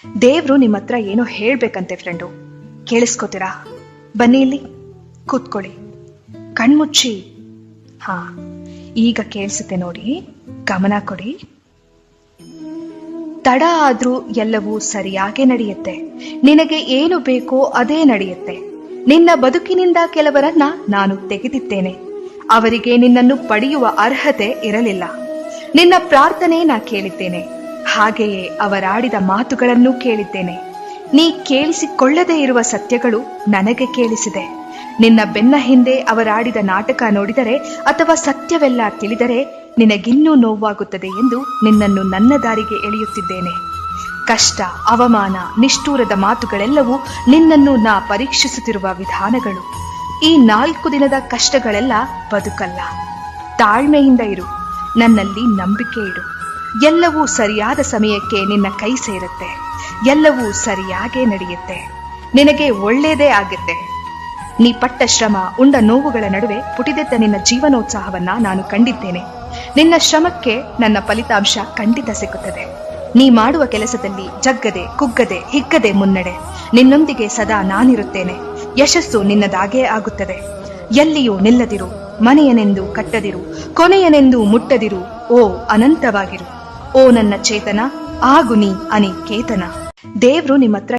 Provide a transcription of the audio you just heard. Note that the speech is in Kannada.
ದೇವ್ರು ನಿಮ್ಮ ಹತ್ರ ಏನೋ ಹೇಳ್ಬೇಕಂತೆ ಫ್ರೆಂಡು. ಕೇಳಿಸ್ಕೋತೀರಾ? ಬನ್ನಿ ಇಲ್ಲಿ ಕೂತ್ಕೊಳ್ಳಿ, ಕಣ್ಮುಚ್ಚಿ. ಹಾ, ಈಗ ಕೇಳಿಸುತ್ತೆ ನೋಡಿ, ಗಮನ ಕೊಡಿ. ತಡ ಆದ್ರೂ ಎಲ್ಲವೂ ಸರಿಯಾಗೇ ನಡೆಯುತ್ತೆ. ನಿನಗೆ ಏನು ಬೇಕೋ ಅದೇ ನಡೆಯುತ್ತೆ. ನಿನ್ನ ಬದುಕಿನಿಂದ ಕೆಲವರನ್ನ ನಾನು ತೆಗೆದಿದ್ದೇನೆ. ಅವರಿಗೆ ನಿನ್ನನ್ನು ಪಡೆಯುವ ಅರ್ಹತೆ ಇರಲಿಲ್ಲ. ನಿನ್ನ ಪ್ರಾರ್ಥನೆ ನಾ ಕೇಳಿದ್ದೇನೆ, ಹಾಗೆಯೇ ಅವರಾಡಿದ ಮಾತುಗಳನ್ನು ಕೇಳಿದ್ದೇನೆ. ನೀ ಕೇಳಿಸಿಕೊಳ್ಳದೇ ಇರುವ ಸತ್ಯಗಳು ನನಗೆ ಕೇಳಿಸಿದೆ. ನಿನ್ನ ಬೆನ್ನ ಹಿಂದೆ ಅವರಾಡಿದ ನಾಟಕ ನೋಡಿದರೆ ಅಥವಾ ಸತ್ಯವೆಲ್ಲ ತಿಳಿದರೆ ನಿನಗಿನ್ನೂ ನೋವಾಗುತ್ತದೆ ಎಂದು ನಿನ್ನನ್ನು ನನ್ನ ದಾರಿಗೆ ಎಳೆಯುತ್ತಿದ್ದೇನೆ. ಕಷ್ಟ, ಅವಮಾನ, ನಿಷ್ಠೂರದ ಮಾತುಗಳೆಲ್ಲವೂ ನಿನ್ನನ್ನು ನಾ ಪರೀಕ್ಷಿಸುತ್ತಿರುವ ವಿಧಾನಗಳು. ಈ 4 ದಿನದ ಕಷ್ಟಗಳೆಲ್ಲ ಬದುಕಲ್ಲ. ತಾಳ್ಮೆಯಿಂದ ಇರು, ನನ್ನಲ್ಲಿ ನಂಬಿಕೆ ಇಡು. ಎಲ್ಲವೂ ಸರಿಯಾದ ಸಮಯಕ್ಕೆ ನಿನ್ನ ಕೈ ಸೇರುತ್ತೆ. ಎಲ್ಲವೂ ಸರಿಯಾಗೇ ನಡೆಯುತ್ತೆ. ನಿನಗೆ ಒಳ್ಳೆಯದೇ ಆಗುತ್ತೆ. ನೀ ಪಟ್ಟ ಶ್ರಮ, ಉಂಡ ನೋವುಗಳ ನಡುವೆ ಪುಟಿದೆದ್ದ ನಿನ್ನ ಜೀವನೋತ್ಸಾಹವನ್ನ ನಾನು ಕಂಡಿದ್ದೇನೆ. ನಿನ್ನ ಶ್ರಮಕ್ಕೆ ನನ್ನ ಫಲಿತಾಂಶ ಖಂಡಿತ ಸಿಗುತ್ತದೆ. ನೀ ಮಾಡುವ ಕೆಲಸದಲ್ಲಿ ಜಗ್ಗದೆ, ಕುಗ್ಗದೆ, ಹಿಗ್ಗದೆ ಮುನ್ನಡೆ. ನಿನ್ನೊಂದಿಗೆ ಸದಾ ನಾನಿರುತ್ತೇನೆ. ಯಶಸ್ಸು ನಿನ್ನದಾಗೇ ಆಗುತ್ತದೆ. ಎಲ್ಲಿಯೂ ನಿಲ್ಲದಿರು, ಮನೆಯನೆಂದು ಕಟ್ಟದಿರು, ಕೊನೆಯನೆಂದು ಮುಟ್ಟದಿರು. ಓ ಅನಂತವಾಗಿರು. ಓ ನನ್ನ ಚೇತನ, ಆಗು ನೀ ಅನಿಕೇತನ. ದೇವ್ರು ನಿಮ್ಮ ಹತ್ರ